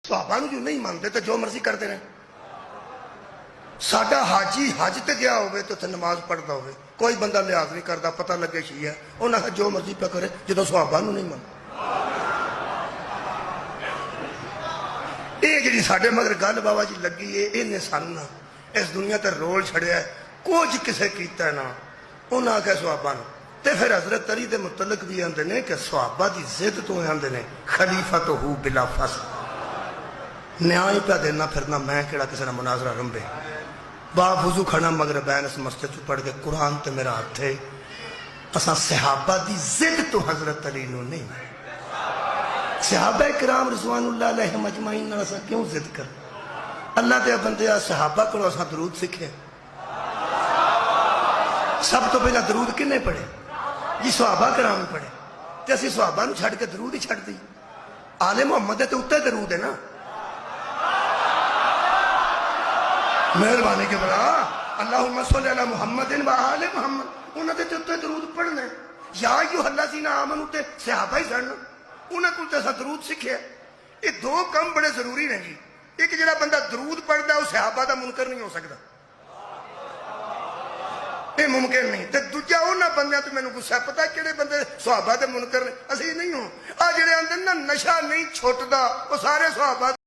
صحابہ جو نہیں مانتے تو جو مرضی کرتے رہے. ساڈا حاجی حج تے گیا ہوئے تو تے نماز پڑھتا ہوئے کوئی بندہ لحاظ نہیں کرتا, پتہ لگے شیعہ ہے انہاں کہ جو مرضی پہ کرے جدو صحابہ نو نہیں مانتے. یہ جی ساڈے مگر گل بابا جی لگی ہے انہیں ساننا اس دنیا تے رول چھڑیا ہے کچھ کسے کیتا ہے نا انہاں کہ صحابہ نو. تے پھر حضرت علی دے متعلق بھی آندے نے کہ صحابہ دی ضد تو آندے نے خلیفۃ ہو بلا فصل نیائی پہ دینا پھرنا میں کیڑا کسی نے مناظرہ رمبے باپ وضو کھڑا مغربین اس مسجد پڑھ کے قرآن تے میرا ہاتھ ہے اساں صحابہ دی ضد تو حضرت علی نو نہیں. صحابہ کرام رضوان اللہ علیہ مجمعین نال اساں کیوں ضد کر اللہ دے بندے صحابہ کو اساں درود سکھے. سب تو پہلا درود کنے پڑھے جی صحابہ کرام پڑھے تے اسی صحابہ نو چھڑ کے درود ہی چھڑ دی. آل محمد تے اتے درود ہے نا مہربانی کے بلا اللہم صلی علی محمد و آل محمد انہوں نے تے درود پڑھنا ہے. یا ایھا الذین آمنوا تے صحابہ ہی سن انہوں کو تے درود سکھے. یہ دو کام بڑے ضروری ہیں جی. ایک جڑا بندہ درود پڑھتا ہے وہ صحابہ دا منکر نہیں ہو سکتا, یہ ممکن نہیں. تے دوجا انہاں بندیاں تو مینوں غصہ پتہ کہڑے بندے صحابہ دے منکر نے اسی نہیں ہوں. آ جڑے آندے نا نشہ نہیں چھٹدا وہ سارے صحابہ